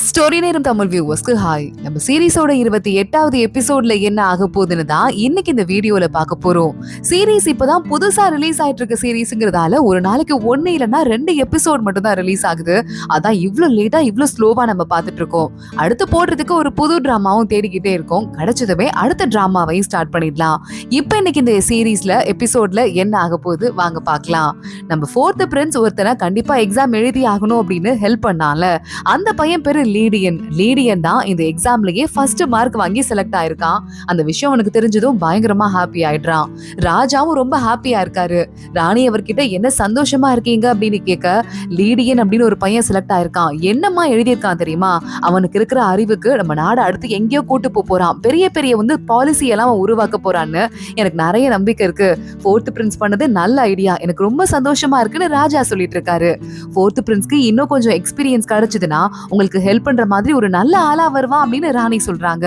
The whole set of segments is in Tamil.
ஸ்டோரி நேரம் தமிழ் வியூவர்ஸ்க்கு ஹாய். நம்ம சீரிஸோட 28வது எபிசோட்ல என்ன ஆக போகுதுன்னு தான் இன்னைக்கு இந்த வீடியோல பார்க்க போறோம். சீரிஸ் இப்பதான் புதுசா ரிலீஸ் ஆயிட்டு இருக்க சீரிஸ்ங்கிறதால ஒரு நாளைக்கு 1 இல்லனா 2 எபிசோட் மட்டும் தான் ரிலீஸ் ஆகுது. அதான் இவ்ளோ லேட்டா இவ்ளோ ஸ்லோவா நம்ம பார்த்துட்டு இருக்கோம். அடுத்து போடுறதுக்கு ஒரு புது டிராமாவும் தேடிக்கிட்டே இருக்கோம். கிடைச்சதுமே அடுத்த டிராமாவையும் ஸ்டார்ட் பண்ணிடலாம். இப்போ இன்னைக்கு இந்த சீரிஸ்ல எபிசோட்ல என்ன ஆக போகுது வாங்க பார்க்கலாம். நம்ம 4th பிரின்ஸ் ஒருத்தனை கண்டிப்பா எக்ஸாம் எழுதி ஆகணும் அப்படின்னு ஹெல்ப் பண்ணால அந்த பையன் பேரு லீடியன் தான் இந்த எக்ஸாம்லயே ஃபர்ஸ்ட் மார்க் வாங்கி செலக்ட் ஆயிருக்கான். அந்த விஷயம் அவனுக்கு தெரிஞ்சதும் பயங்கரமா ஹாப்பி ஆயிடுறான். ராஜாவும் ரொம்ப ஹாப்பியா இருக்காரு. ராணி அவர்கிட்ட என்ன சந்தோஷமா இருக்கீங்க அப்படின்னு கேட்க, லீடியன் அப்படின்னு ஒரு பையன் செலக்ட் ஆயிருக்கான். என்னம்மா எழுதியிருக்கான் தெரியுமா? அவனுக்கு இருக்கிற அறிவுக்கு நம்ம நாடு அடுத்து எங்கேயோ கூட்டு போறான். பெரிய பெரிய பாலிசி எல்லாம் அவன் உருவாக்க போறான்னு எனக்கு நிறைய நம்பிக்கை இருக்கு. 4th பிரின்ஸ் பண்ணது நல்ல ஐடியா, எனக்கு ரொம்ப சந்தோஷமா இருக்குன்னு ராஜா சொல்லிட்டு இருக்காரு. 4th பிரின்ஸ்க்கு இன்னும் கொஞ்சம் எக்ஸ்பீரியன்ஸ் கிடைச்சதுன்னா உங்களுக்கு ஹெல்ப் பண்ற மாதிரி ஒரு நல்ல ஆளா வருவான் அப்படின்னு ராணி சொல்றாங்க.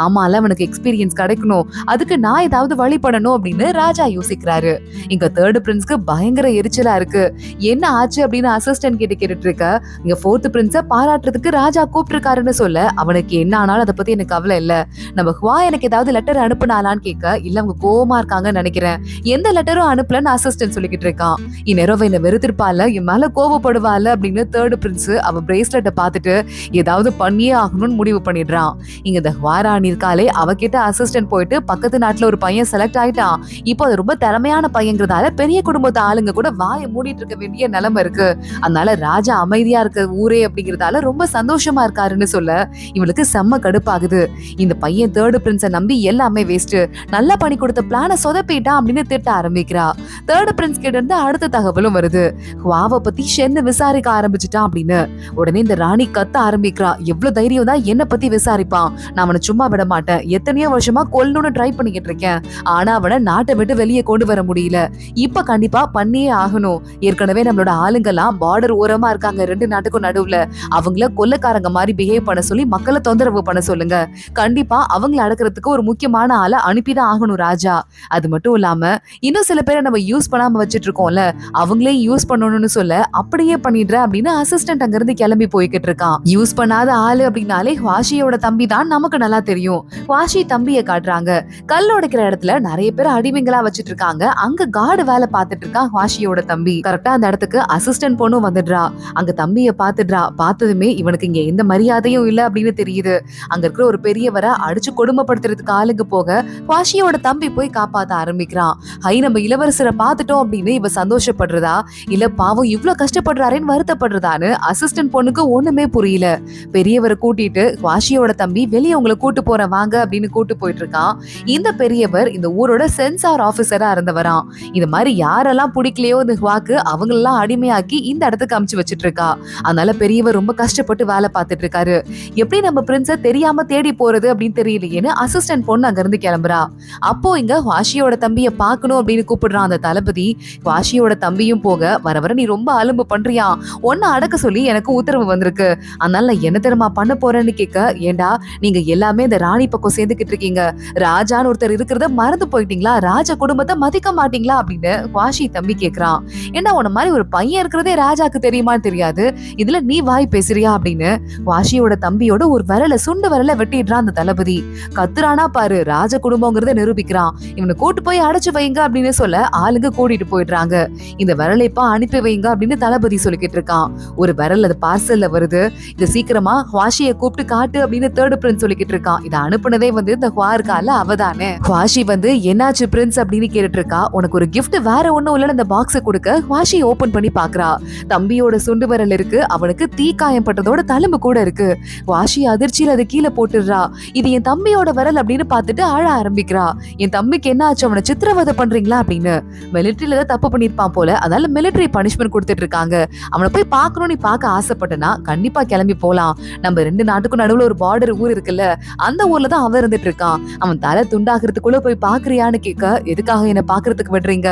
ஆமால, அவனுக்கு எக்ஸ்பீரியன்ஸ் கிடைக்கணும், அதுக்கு நான் ஏதாவது வழி பண்ணணும் அப்படின்னு ராஜா யோசிக்கிறாரு. இங்க 3rd பிரின்ஸ்க்கு பயங்கர எரிச்சலா இருக்கு. என்ன ஆச்சு அப்படின்னு அசிஸ்டன்ட் கிட்ட கேட்டுட்டு இருக்க, இங்க 4th பிரின்ஸ பாராட்டுறதுக்கு ராஜா கூப்பிட்டுருக்காருன்னு சொல்ல, அவனுக்கு என்ன ஆனாலும் அதை பத்தி எனக்கு கவலை இல்ல. நம்ம ஹுவா எனக்கு ஏதாவது லெட்டர் அனுப்புனாலான்னு கேட்க, இல்ல அவங்க கோவமா இருக்காங்கன்னு நினைக்கிறேன், எந்த லெட்டரும் அனுப்பலன்னு அசிஸ்டன்ட் சொல்லிக்கிட்டு இருக்கான். இந்நேரம் என்ன வெறுத்திருப்பால, என் மேல கோவப்படுவாள் அப்படின்னு 3rd பிரின்ஸ் அவ பிரேஸ்லெட்டை பார்த்துட்டு ஏதாவது பண்ணியே ஆகணும்னு முடிவு பண்ணிடுறான். இங்க இந்த ஹுவாராணி இருக்காளே, அவகிட்ட அசிஸ்டன்ட் போயிட்டு பக்கத்து நாட்டுல ஒரு பையன் செலக்ட் ஆயிட்டான். இப்போ அது ரொம்ப திறமையான பையங்கிறதால பெரிய குடும்பத்து ஆளுங்க கூட வாயை மூடிட்டு இருக்க வேண்டிய நிலைமை இருக்கு. அதனால ராஜா அமைதியா இருக்க ஊரே அப்படிங்கறதால ரொம்ப சந்தோஷமா இருக்காருன்னு சொல்ல, இவளுக்கு செம்ம கடுப்பாகுது. இந்த பையன் 3rd பிரின்ஸை நம்பி எல்லாமே வேஸ்ட், நல்லா பண்ணி கொடுத்த பிளான சொதப்பிட்டான் அப்படின்னு திட்ட ஆரம்பிக்கிறா. 3rd பிரின்ஸ் கிட்ட இருந்து அடுத்த தகவலும் வருது. ஹுவாவை பத்தி ஷென்னு விசாரிக்க ஆரம்பிச்சுட்டான் அப்படின்னு. உடனே இந்த ராணி கத்த ஆரம்பிக்கிறா, எவ்வளவு தைரியம் தான் என்ன பத்தி விசாரிப்பான், நான் அவனை சும்மா விட மாட்டேன், எத்தனையோ வருஷமா கொல்லணும்னு ட்ரை பண்ணிக்கிட்டு இருக்கேன், ஆனா அவனை நாட்டை விட்டு வெளியே கொண்டு வர முடியல, இப்ப கண்டிப்பா பண்ணியே ஆகணும். ஏற்கனவே நம்மளோட ஆளுங்கெல்லாம் பார்டர் ஓரமா இருக்காங்க 2 நாட்டுக்கும் நடுவுல, அவங்கள கொள்ளக்காரங்க மாதிரி பிஹேவ் பண்ண சொல்லி மக்களை தொந்தரவு பண்ண சொல்லுங்க. கண்டிப்பா அவங்களை அடக்கிறதுக்கு ஒரு முக்கியமான ஆளை அனுப்பிதான் ஆகணும் ராஜா. அது மட்டும் இல்லாம இன்னும் சில பேரை நம்ம யூஸ் பண்ணாம வச்சிட்டு இருக்கோம்ல, அவங்களே யூஸ் பண்ணணும்னு சொல்ல, அப்படியே பண்ணிடுற அப்படின்னு அசிஸ்டன்ட் அங்க இருந்து கிளம்பி போய்கிட்டு இருக்கான். யூஸ் பண்ணாத ஆளு அப்படின்னாலே ஹுவாஷியோட தம்பி தான் நமக்கு நல்லா தெரியும். ஹுவாஷி தம்பியை காட்டுறாங்க. கல் உடைக்கிற இடத்துல நிறைய பேர் அடிமைங்களா வச்சிட்டு இருக்காங்க. அங்க கார்டு வேலை பார்த்துட்டு இருக்கான் ஹுவாஷியோட தம்பி. கரெக்டா அந்த இடத்துக்கு அசிஸ்டன்ட் பொண்ணும் வந்துடுறா. அங்க தம்பியை பார்த்துடுறா. பார்த்ததுமே இவனுக்கு இங்க எந்த மரியாதையும் இல்ல அப்படின்னு தெரியுது. அங்க இருக்கிற ஒரு பெரியவரை அடிச்சு கொடுமைப்படுத்துறதுக்கு ஆளுங்க போக, ஹுவாஷியோட தம்பி போய் காப்பாத்த ஆரம்பிக்கிறான். ஹை, நம்ம இளவரசரை பார்த்துட்டோம் அப்படின்னு இவ சந்தோஷப்படுறதா இல்ல பாவம் இவ்வளவு கஷ்டப்படுறாருன்னு வருத்தப்படுறதான்னு அசிஸ்டன்ட் பொண்ணுக்கு ஒண்ணுமே புரியல. பெரியவரை கூட்டிட்டு ஹுவாஷியோட தம்பி வெளியே உங்களை கூட்டு போறேன் வாங்க அப்படின்னு கூட்டு போயிட்டு இருக்கான். இந்த பெரியவர் இந்த ஊரோட சென்சார் ஆபீசரா இருந்தவராம். இந்த மாதிரி யாரெல்லாம் பிடிக்கலையோ இந்த ஹுவாக்கு அவங்களெல்லாம் அடிமையாக்கி இந்த இடத்துக்கு அமுச்சு வச்சிட்டு இருக்கா. அதனால பெரியவர் ரொம்ப கஷ்டப்பட்டு வேலை பார்த்துட்டு இருக்காரு. எப்படி நம்ம பிரின்ஸ தெரியாம தேடி போறது அப்படின்னு தெரியலையேன்னு அசிஸ்டன்ட் பொண்ணு அங்க இருந்து கிளம்புறா. அப்போ இங்க ஹுவாஷியோட தம்பியை பார்க்கணும் அப்படின்னு கூப்பிடுறான் அந்த தளபதி. ஹுவாஷியோட தம்பியும் போக, வர வர நீ ரொம்ப அலும்பு பண்றியா, ஒன்னு அடக்க சொல்லி எனக்கு உத்தரவு வந்திருக்கு, அதனால என்ன தெரியுமா பண்ண போறேன்னு கேட்க, ஏண்டா நீங்க எல்லாமே இந்த ராணி பக்கம் சேர்ந்துகிட்டு இருக்கீங்க, ராஜான்னு ஒருத்தர் இருக்கிறத மறந்து போயிட்டீங்களா, ராஜா குடும்பத்தை மதிக்க மாட்டீங்களா அப்படின்னு ஹுவாஷி தம்பி கேக்குறான். ஏண்டா உன்ன மாதிரி ஒரு பையன் இருக்கிறதே ராஜாக்கு தெரியுமான்னு தெரியாது, இதுல நீ வாய் பேசுறியா அப்படின்னு ஹுவாஷியோட தம்பியோட ஒரு சுண்டு விரல வெட்டிடுறான் அந்த தளபதி. கத்துறானா பாரு, ராஜ குடும்பங்கிறத நிரூபிக்கிறான். இவனை கூட்டு போய் அடைச்சு வைங்க அப்படின்னு சொல்ல ஆளுங்க கூட்டிட்டு போயிடுறாங்க. இந்த விரலைப்பா அனுப்பி வைங்க அப்படின்னு தளபதி சொல்லிக்கிட்டு இருக்கான். ஒரு விரல் அது பார்சல்ல வருது. இது சீக்கிரமா ஹுவாஷியை கூப்பிட்டு காட்டு அப்படின்னு 3rd பிரின்ஸ் சொல்லிக்கிட்டு இருக்கான். இதை அனுப்புனதே இந்த ஹுவா இருக்கால அவதானே. ஹுவாஷி என்னாச்சு பிரின்ஸ் அப்படின்னு கேட்டுட்டு இருக்கா. உனக்கு ஒரு கிஃப்ட் வேற ஒண்ணும் இல்ல, அந்த பாக்ஸை கொடுக்க ஹுவாஷி ஓபன் பண்ணி பாக்குறா. தம்பியோட சுண்டு விரல் இருக்கு, அவனுக்கு தீக்காயம் பட்டதோட தழும்பு கூட இருக்கு. ஹுவாஷி அதிர்ச்சியில அதை கீழே போட்டுடுறா. இது என் தம்பியோட விரல் அப்படின்னு பார்த்துட்டு அழ ஆரம்பிக்கிறா. என் தம்பிக்கு என்ன ஆச்சு, அவனை சித்திரவதை பண்றீங்களா அப்படின்னு. மிலிட்டரியில ஏதாவது தப்பு பண்ணிருப்பான் போல, அதனால மிலிட்டரி பனிஷ்மெண்ட் கொடுத்துட்டு இருக்காங்க. அவனை போய் பார்க்கணும், நீ பார்க்க ஆசைப்பட்டனா கண்டிப்பா கிளம்பி போலாம். நம்ம 2 நாட்டுக்கும் நடுவுல ஒரு பார்டர் ஊர் இருக்குல்ல, அந்த ஊர்ல தான் அவன் இருந்துட்டு இருக்கான். அவன் தலை துண்டாகிறதுக்குள்ள போய் பாக்குறியான்னு கேட்க, எதுக்காக என்ன பாக்குறதுக்கு விடுறீங்க,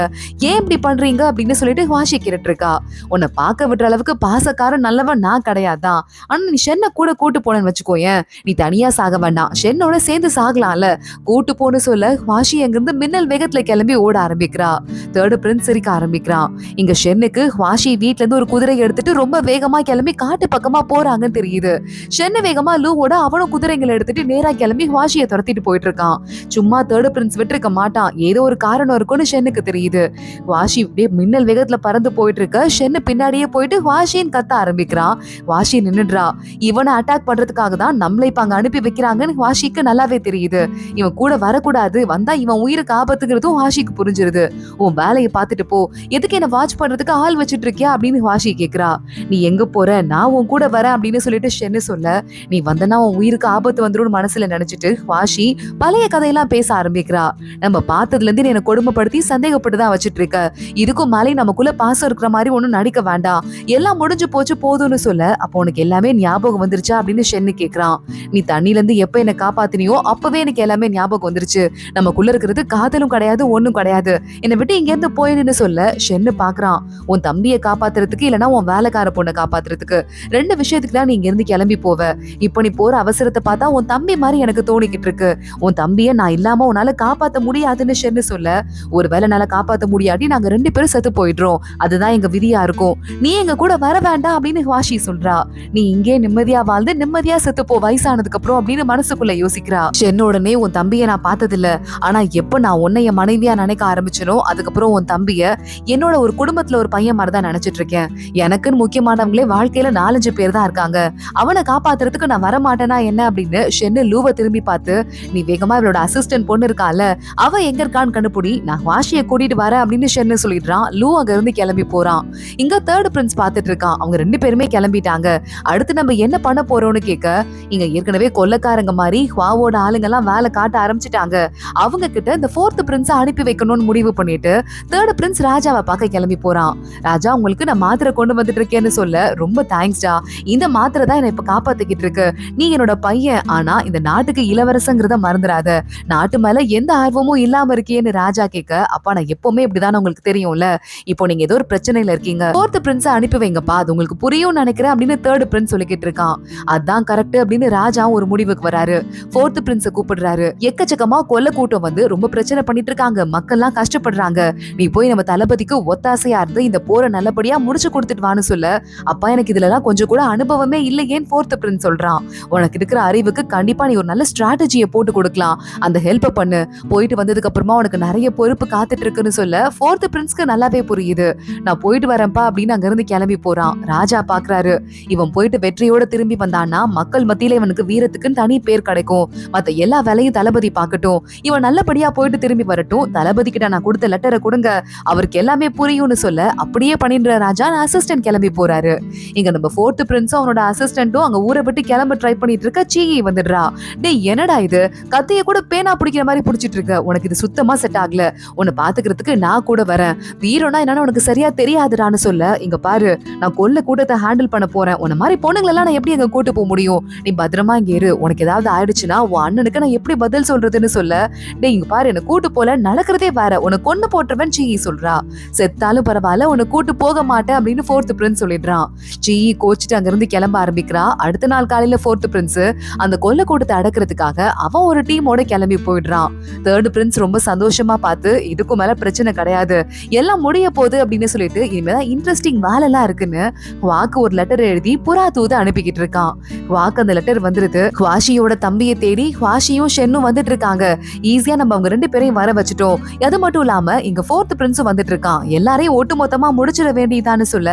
ஏன் இப்படி பண்றீங்க அப்படின்னு சொல்லிட்டு ஹுவாஷி கேட்டுட்டு இருக்கா. உன்னை பார்க்க விடுற அளவுக்கு பாசக்காரன் நல்லவன் நான் கிடையாதான், ஆனா நீ ஷென்னை கூட கூட்டு போனேன்னு வச்சுக்கோயேன், நீ தனியா சாக வேண்டாம், ஷென்னோட சேர்ந்து சாகலாம்ல, கூட்டு போன்னு சொல்ல ஹுவாஷி அங்கிருந்து மின்னல் வேகத்துல கிளம்பி ஓட ஆரம்பிக்கிறா. 3rd பிரின்ஸ் சிரிக்க ஆரம்பிக்கிறான். இங்க ஷென்னுக்கு ஹுவாஷி வீட்ல இருந்து ஒரு குதிரை எடுத்துட்டு ரொம்ப வேகமா கிளம்பி காட்டு பக்கமா போறாங்கன்னு தெரியும். புரியுது. ஷென்னு வேகமா லூவோட அவனும் குதிரைங்களை எடுத்துட்டு நேரா கிளம்பி ஹுவாஷியை துரத்திட்டு போயிட்டு இருக்கான். சும்மா தேர்ட் பிரின்ஸ் விட்டுருக்க மாட்டான், ஏதோ ஒரு காரணம் இருக்கும்னு ஷென்னுக்கு தெரியுது. வாஷி அப்படியே மின்னல் வேகத்துல பறந்து போயிட்டு இருக்க ஷென்னு பின்னாடியே போயிட்டு வாஷின்னு கத்த ஆரம்பிக்கிறான். வாஷி நின்னுடுறா. இவனை அட்டாக் பண்றதுக்காக தான் நம்மளை இப்ப அங்க அனுப்பி வைக்கிறாங்கன்னு வாஷிக்கு நல்லாவே தெரியுது. இவன் கூட வரக்கூடாது, வந்தா இவன் உயிருக்கு ஆபத்துங்கிறதும் வாஷிக்கு புரிஞ்சிருது. உன் வேலையை பார்த்துட்டு போ, எதுக்கு என்ன வாட்ச் பண்றதுக்கு ஆள் வச்சிட்டு இருக்கியா அப்படின்னு வாஷி கேக்குறா. நீ எங்க போற, நான் உன் கூட வரேன் அப்படின்னு சொல்லிட்டு ஷென்னு சொல்ல, நீ வந்தனா உன் உயிருக்கு ஆபத்து வந்துடும் மனசுல நினைச்சிட்டு வாஷி பழைய கதையெல்லாம் பேச ஆரம்பிக்கிறா. நம்ம பார்த்ததுல இருந்து என்ன கொடுமைப்படுத்தி சந்தேகப்பட்டுதான் வச்சிட்டு இருக்க, இதுக்கும் மேலே நமக்குள்ள பாசம் இருக்கிற மாதிரி ஒண்ணும் நடிக்க வேண்டாம், எல்லாம் முடிஞ்சு போச்சு போதும்னு சொல்ல, அப்போ உனக்கு எல்லாமே ஞாபகம் வந்துருச்சா அப்படின்னு ஷென்னு கேக்குறான். நீ தண்ணில இருந்து எப்ப என்ன காப்பாத்தினியோ அப்பவே எனக்கு எல்லாமே ஞாபகம் வந்துருச்சு, நமக்குள்ள இருக்கிறது காதலும் கிடையாது ஒண்ணும் கிடையாது, என்னை விட்டு இங்க இருந்து போயிடுன்னு சொல்ல ஷென்னு பாக்குறான். உன் தம்பியை காப்பாத்துறதுக்கு இல்லனா உன் வேலைக்கார பொண்ணை காப்பாத்துறதுக்கு, ரெண்டு விஷயத்துக்கு தான் நீ இங்க இருந்து கிளம்பி போவ. இப்போ நீ போற அவசரத்தை பார்த்தா உன் தம்பி மாதிரி எனக்கு தோணிக்கிட்டு இருக்கு, உன் தம்பிய நான் இல்லாம உன்னால காப்பாத்த முடியாதுன்னு ஷென்னு சொல்ல, ஒருவேளை என்னால காப்பாத்த முடியாட்டி நாங்க ரெண்டு பேரும் செத்து போயிடுறோம், அதுதான் எங்க விதியா இருக்கும், நீ எங்க கூட வர வேண்டாம் அப்படின்னு வாஷி சொல்றா. நீ இங்கே நிம்மதியா வாழ்ந்து நிம்மதியா செத்து போ வயசானதுக்கு அப்புறம் அப்படின்னு மனசுக்குள்ள யோசிக்கிறா. ஷென்னு உடனே உன் தம்பியை நான் பார்த்ததில்ல, ஆனா எப்ப நான் உன்னைய மனைவியா நினைக்க ஆரம்பிச்சனோ அதுக்கப்புறம் உன் தம்பிய என்னோட ஒரு குடும்பத்துல ஒரு பையன் மாதிரிதான் நினைச்சிட்டு இருக்கேன், எனக்குன்னு முக்கியமானவங்களே வாழ்க்கையில 4-5 பேர் தான் இருக்காங்க, அவனை காப்பாத்துறதுக்கு நான் வரமாட்டேனா என்ன அப்படின்னு ஷென்னு லூவை திரும்பி பார்த்து, நீ வேகமா இவளோட அசிஸ்டன்ட் பொண்ணு இருக்கால அவ எங்க இருக்கான்னு கண்டுபிடி, நான் வாஷியை கூட்டிட்டு வரேன் அப்படின்னு ஷென்னு சொல்லிடுறான். லூ அங்க இருந்து கிளம்பி போறான். இங்க தேர்ட் பிரின்ஸ் பாத்துட்டு இருக்கான். அவங்க 2 பேருமே கிளம்பிட்டாங்க. அடுத்து நம்ம என்ன பண்ண போறோம்னு கேட்க, இங்க ஏற்கனவே கொள்ளக்காரங்க மாதிரி ஹுவாவோட ஆளுங்க எல்லாம் வேலை காட்ட ஆரம்பிச்சிட்டாங்க, அவங்க கிட்ட இந்த 4th பிரின்ஸை அனுப்பி வைக்கணும்னு முடிவு பண்ணிட்டு தேர்ட் பிரின்ஸ் ராஜாவை பார்க்க கிளம்பி போறான். ராஜா உங்களுக்கு நான் மாத்திரை கொண்டு வந்துட்டு இருக்கேன்னு சொல்ல, ரொம்ப தேங்க்ஸ்டா, இந்த மாத்திரை தான் என்ன இப்ப காப்பாத்திக்கிட்டு இருக்கு, நீ என்னோட பையன், ஆனா இந்த நாட்டுக்கு இளவரசங்கிறத மறந்துடாத, நாட்டு மேல எந்த ஆர்வமும் இல்லாம இருக்கேன்னு ராஜா கேட்க, அப்பா நான் எப்பவுமே இப்படிதான் உங்களுக்கு தெரியும்ல, இப்போ நீங்க ஏதோ ஒரு பிரச்சனையில இருக்கீங்க, 4th பிரின்ஸை அனுப்பி வைங்கப்பா, அது உங்களுக்கு புரியும் நினைக்கிறேன் அப்படின்னு தேர்ட் பிரின்ஸ் சொல்லிக்கிட்டு இருக்கான். அதான் கரெக்ட் அப்படின்னு ராஜா ஒரு முடிவுக்கு வராரு. 4th பிரின்ஸை கூப்பிடுறாரு. எக்கச்சக்கமா கொல்ல கூட்டம் வந்து ரொம்ப பிரச்சனை பண்ணிட்டு இருக்காங்க, மக்கள் எல்லாம் கஷ்டப்படுறாங்க, நீ போய் நம்ம தளபதிக்கு ஒத்தாசையா இருந்து இந்த போரை நல்லபடியா முடிச்சு கொடுத்துட்டு வான்னு சொல்ல, அப்பா எனக்கு இதுல எல்லாம் கொஞ்சம் கூட அனுபவமே இல்லையேன்னு 4th பிரின்ஸ் சொல்றான். உனக்கு இருக்கிற அறிவுக்கு கண்டிப்பா நீ ஒரு நல்ல ஸ்ட்ராட்டஜியை போட்டு கொடுக்கலாம், அந்த ஹெல்ப் பண்ணு, போயிட்டு வந்ததுக்கு அப்புறமா உனக்கு நிறைய பொறுப்பு காத்துட்டு இருக்குன்னு சொல்ல 4th பிரின்ஸ்க்கு நல்லாவே புரியுது. நான் போயிட்டு வரேன்ப்பா அப்படின்னு அங்க இருந்து கிளம்பி போறான். ராஜா பாக்குறாரு, இவன் போயிட்டு வெற்றியோட திரும்பி வந்தான்னா மக்கள் மத்தியில இவனுக்கு வீரத்துக்குன்னு தனி பேர் கிடைக்கும், மத்த எல்லா வேலையும் தளபதி பாக்கட்டும், இவன் நல்லபடியா போயிட்டு திரும்பி வரட்டும், தளபதி கிட்ட நான் கொடுத்த லெட்டரை கொடுங்க, அவருக்கு எல்லாமே புரியும்னு சொல்ல அப்படியே பண்ணின்ற ராஜா அசிஸ்டன்ட் கிளம்பி போறாரு. இங்க நம்ம 4th பிரின்ஸும் அவனோட அசிஸ்டன்ட்டும் அங்க ஊரை விட்டு கிளம்ப ட்ரை பண்ணிட்டு இருக்க சீகி வந்துடுறா. டேய் என்னடா இது, கத்தைய கூட பேனா பிடிக்கிற மாதிரி பிடிச்சிட்டு இருக்க, உனக்கு இது சுத்தமா செட் ஆகல, உன்னை பாத்துக்கிறதுக்கு நான் கூட வரேன், வீரம்னா என்னன்னு உனக்கு சரியா தெரியாதுடான்னு சொல்ல, இங்க பாரு நான் கொல்ல கூட்டத்தை ஹேண்டில் பண்ண போறேன், உன்ன மாதிரி பொண்ணுங்களெல்லாம் நான் எப்படி அங்க கூட்டு போக முடியும், நீ பத்திரமா இங்க இரு, உனக்கு ஏதாவது ஆயிடுச்சுன்னா உன் அண்ணனுக்கு நான் எப்படி பதில் சொல்றதுன்னு சொல்ல, டேய் இங்க பாரு என்ன கூட்டு போல, நடக்கிறதே வேற, உன்னை கொண்டு போட்டுருவன் சீ சொல்றா. செத்தாலும் பரவாயில்ல உன்னை கூட்டு போக மாட்டேன் அப்படின்னு 4th பிரின்ஸ் சொல்லிடுறான். சீ கோச்சிட்டு அங்க இருந்து கிளம்ப ஆரம்பிக்கிறா. அடுத்த நாள் காலையில 4th பிரின்ஸ் அந்த கொல்ல கூட்டத்தை அடக்கிறதுக்காக அவன் ஒரு டீமோட கிளம்பி போயிடுறான். தேர்ட் பிரின்ஸ் ரொம்ப சந்தோஷமா பார்த்து, இதுக்கு மேல பிரச்சனை கிடையாது, எல்லாம் முடிய போகுது அப்படின்னு சொல்லிட்டு இனிமேதான் இன்ட்ரெஸ்டிங் வேலை எல்லாம் இருக்குன்னு வாக்கு ஒரு லெட்டர் எழுதி புறா தூது அனுப்பிக்கிட்டு இருக்கான். வாக்கு அந்த லெட்டர் வந்துருது. வாஷியோட தம்பியை தேடி வாஷியும் ஷென்னும் வந்துட்டு இருக்காங்க. ஈஸியா நம்ம அவங்க 2 பேரையும் வர வச்சுட்டோம். அது மட்டும் இல்லாம இங்க 4th பிரின்ஸும் வந்துட்டு இருக்கான். எல்லாரையும் ஒட்டு மொத்தமா முடிச்சிட வேண்டியதான்னு சொல்ல,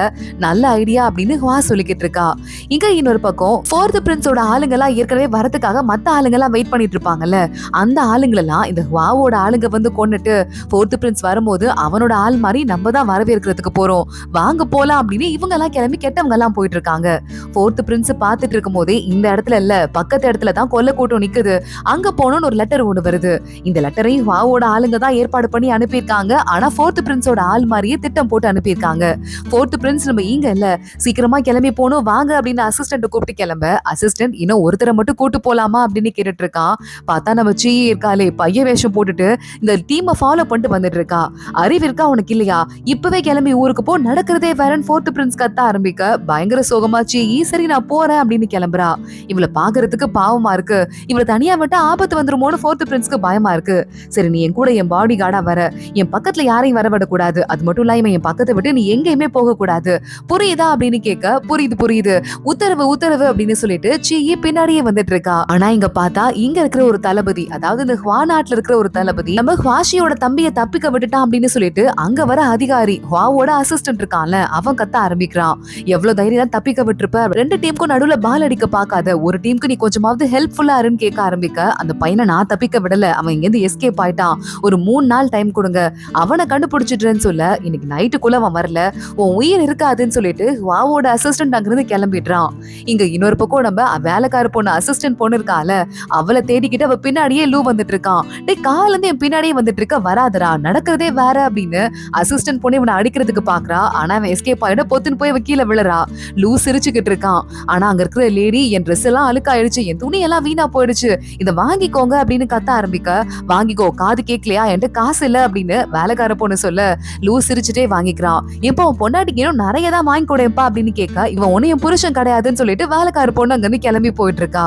நல்ல ஐடியா அப்படின்னு வா சொல்லிக்கிட்டு இருக்கா. இங்க இன்னொரு பக்கம் 4th பிரின்ஸோட ஆளுங்க எல்லாம் ஏற்கனவே வரதுக்காக மத்த ஆளுங்க எல்லாம் வெயிட் பண்ணிட்டு இருப்பாங்கல்ல, அந்த ஆளுங்களெல்லாம் இந்த வாவோட ஆளுங்க வந்து கொண்டுட்டு 4th பிரின்ஸ் வரும்போது அவனோட ஆள் மாதிரி நம்ம தான் வரவேற்கிறதுக்கு போறோம், வாங்க போலாம் அப்படின்னு இவங்க எல்லாம் கிளம்பி கெட்டவங்க எல்லாம் போயிட்டு இருக்காங்க. 4th பிரின்ஸ் பாத்துட்டு இருக்கும் போதே இந்த இடத்துல இல்ல பக்கத்து இடத்துல தான் கொல்ல கூட்டம் நிக்குது, அங்க போனோம்னு ஒரு லெட்டர் ஒண்ணு வருது. இந்த லெட்டரையும் வாவோட ஆளுங்க தான் ஏற்பாடு பண்ணி அனுப்பியிருக்காங்க. ஆனா 4th பிரின்ஸோட ஆள் மாதிரியே திட்டம் போட்டு அனுப்பியிருக்காங்க. 4th பிரின்ஸ் நம்ம இங்க இல்ல, சீக்கிரமா கிளம்பி போனோம் வாங்க அப்படின்னு அசிஸ்டன்ட் கூப்பிட்டு கிளம்ப, அசிஸ்டன்ட் இன்னும் ஒருத்தரை மட்டும் கூட்டு போலாமா அப்படின்னு கேட்டுட்டு இருக்கான். பார்த்தா நம்ம சீ இருக்காளே பைய வேஷம் போட்டுட்டு இந்த டீமை ஃபாலோ பண்ணிட்டு வந்துட்டு இருக்கா. அறிவு இருக்கா உனக்கு இல்லையா, இப்பவே கிளம்பி ஊருக்கு போ, நடக்கிறதே வேறன்னு 4th பிரின்ஸ் கத்த ஆரம்பிக்க பயங்கர சோகமாச்சு. சரி நான் போறேன் அப்படின்னு கிளம்புறா. இவளை பாக்குறதுக்கு பாவமா இருக்கு, இவளை தனியா விட்டா ஆபத்து வந்துருமோன்னு ஃபோர்த் பிரின்ஸ்க்கு பயமா இருக்கு. சரி நீ என் கூட என் பாடி கார்டா வர, என் பக்கத்துல யாரையும் வரவிடக்கூடாது, அது மட்டும் இல்லாம என் பக்கத்தை விட்டு நீ எங்கேயுமே போக கூடாது, புரியுதா அப்படின்னு கேட்க புரியுது புரியுது, உத்தரவு உத்தரவு அப்படின்னு சொல்லிட்டு சீயி பின்னாடியே வந்துட்டு இருக்கா. ஆனா இங்க பார்த்தா இங்க இருக்கிற ஒரு தளபதி, அதாவது இந்த ஹுவா நாட்டுல இருக்கிற ஒரு தளபதி நம்ம ஹுவாஷியோட தம்பியை தப்பிக்க விட்டுட்டான் அப்படின்னு சொல்லிட்டு அங்க வர அதிகாரி ஹுவாவோட அசிஸ்டன்ட் இருக்கான்ல அவன் கத்த ஆரம்பிக்கிறான். எவ்வளவு தைரியம் தப்பிக்க விட்டுருப்ப, ரெண்டு டீமுக்கும் நடுவுல பால் அடிக்க பாக்காத, ஒரு டீமுக்கு நீ கொஞ்சமாவது ஹெல்ப்ஃபுல்லா இருன்னு கேட்க ஆரம்பிக்க, அந்த பையனை நான் தப்பிக்க விடல, அவன் இங்க இருந்து எஸ்கேப் ஆயிட்டான், ஒரு 3 நாள் டைம் கொடுங்க, அவனை கண்டுபிடிச்சிட்டுன்னு சொல்ல இன்னைக்கு நைட்டுக்குள்ள அவன் வரல உன் உயிர் இருக்காதுன்னு சொல்லிட்டு ஹுவாவோட அசிஸ்டன்ட் அங்கிருந்து கிளம்பிடுறான். இங்க இன்னொரு பக்கம் நம்ம வேலைக்கார பொண்ணு அசிஸ்டன்ட் பொண்ணு இருக்கால அவளை தேடிக்கிட்டு அவ பின்னாடியே லூ வந்துட்டு இருக்கான். டேய் கால இருந்து என் பின்னாடியே வந்துட்டு இருக்க, வராதரா, நடக்கிறதே வேற அப்படின்னு அசிஸ்டன்ட் பொண்ணு இவனை அடிக்கிறதுக்கு பாக்குறா. ஆனா அவன் எஸ்கேப் ஆயிட பொத்துன்னு போய் கீழே விழுறா. லூ சிரிச்சுக்கிட்டு இருக்கான். ஆனா அங்க இருக்கிற லேடி என் ட்ரெஸ் எல்லாம் அழுக்காயிடுச்சு, என் துணி எல்லாம் வீணா போயிடுச்சு, இதை வாங்கிக்கோங்க அப்படின்னு கத்த ஆரம்பிக்க, வாங்கிக்கோ காது கேட்கலையா, என்கிட்ட காசு இல்ல அப்படின்னு வேலைக்கார பொண்ணு சொல்ல லூ சிரிச்சுட்டே வாங்கிக்கிறான். எப்போ உன் பொண்டாட்டிக்கு இன்னும் நிறைய தான் வாங்கி கொடுப்பா அப்படின்னு கேட்க, இவன் உன்னை என் புருஷன் கிடையாதுன்னு சொல்லிட்டு வேலைக்கார பொண்ணு அங்கிருந்து கிளம்பி போயிட்டு இருக்கா.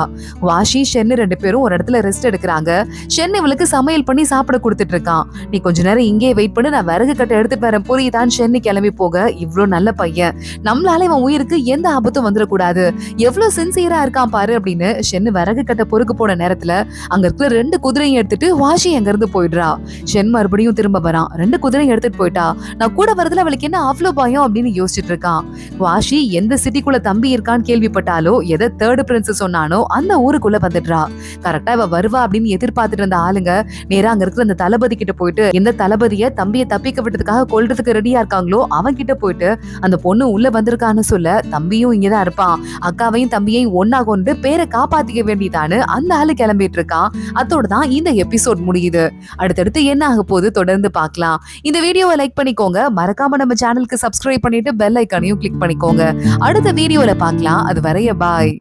வாஷி ஷென்னு 2 பேரும் ஒரு இடத்துல ரெஸ்ட் எடுக்கிறாங்க. ஷென் இவளுக்கு சமையல் பண்ணி சாப்பிட கொடுத்துட்டு இருக்கான். நீ கொஞ்ச நேரம் இங்கே வெயிட் பண்ணு, நான் விறகு கட்டை எடுத்துட்டு வரேன் புரியுதான்னு ஷென்னு கிளம்பி போக, இவ்வளவு நல்ல பையன், நம்மளால இவன் உயிருக்கு எந்த ஆபத்தும் வந்துடக்கூடாது, எவ்வளவு சின்சியரா இருக்கான் பாரு அப்படின்னு ஷென்னு விறகு கட்டை பொறுக்கு போன நேரத்துல அங்க இருக்கிற 2 குதிரையும் எடுத்துட்டு வாஷி அங்க இருந்து போயிடுறா. ஷென் மறுபடியும் திரும்ப வரான். 2 குதிரையும் எடுத்துட்டு போயிட்டா, நான் கூட வரதுல அவளுக்கு என்ன அவ்வளவு பயம் அப்படின்னு யோசிச்சுட்டு இருக்கான். வாஷி எந்த சிட்டிக்குள்ள தம்பி இருக்கான்னு கேள்விப்பட்டாலோ, எதை தேர்ட் பிரின்ஸ் சொன்னானோ அந்த ஊருக்குள்ள வந்துடுறா. கரெக்டா இவ வருவா அப்படின்னு எதிர்பார்த்துட்டு இருந்த ஆளுங்க நேரா அங்க இருக்கிற அந்த தளபதி கிட்ட போயிட்டு, எந்த தளபதிய தம்பியை தப்பிக்க விட்டதுக்காக கொல்றதுக்கு ரெடியா இருக்காங்களோ அவங்க கிட்ட போயிட்டு அந்த பொண்ணு உள்ள வந்திருக்கான்னு சொல்ல, தம்பியும் இங்கதான் இருப்பான், அக்காவையும் தம்பியையும் ஒன்னா கொண்டு பேரை காப்பாத்திக்க வேண்டியதான்னு அந்த ஆளு கிளம்பிட்டு இருக்கான். அதோட தான் இந்த எபிசோட் முடியுது. அடுத்தடுத்து என்ன ஆக போகுது தொடர்ந்து பார்க்கலாம். இந்த வீடியோவை லைக் பண்ணிக்கோங்க, மறக்காம நம்ம சேனலுக்கு சப்ஸ்கிரைப் பண்ணிட்டு பெல் ஐக்கானையும் கிளிக் பண்ணிக்கோங்க. அடுத்த வீடியோல பார்க்கலாம். அது வரைய பாய்.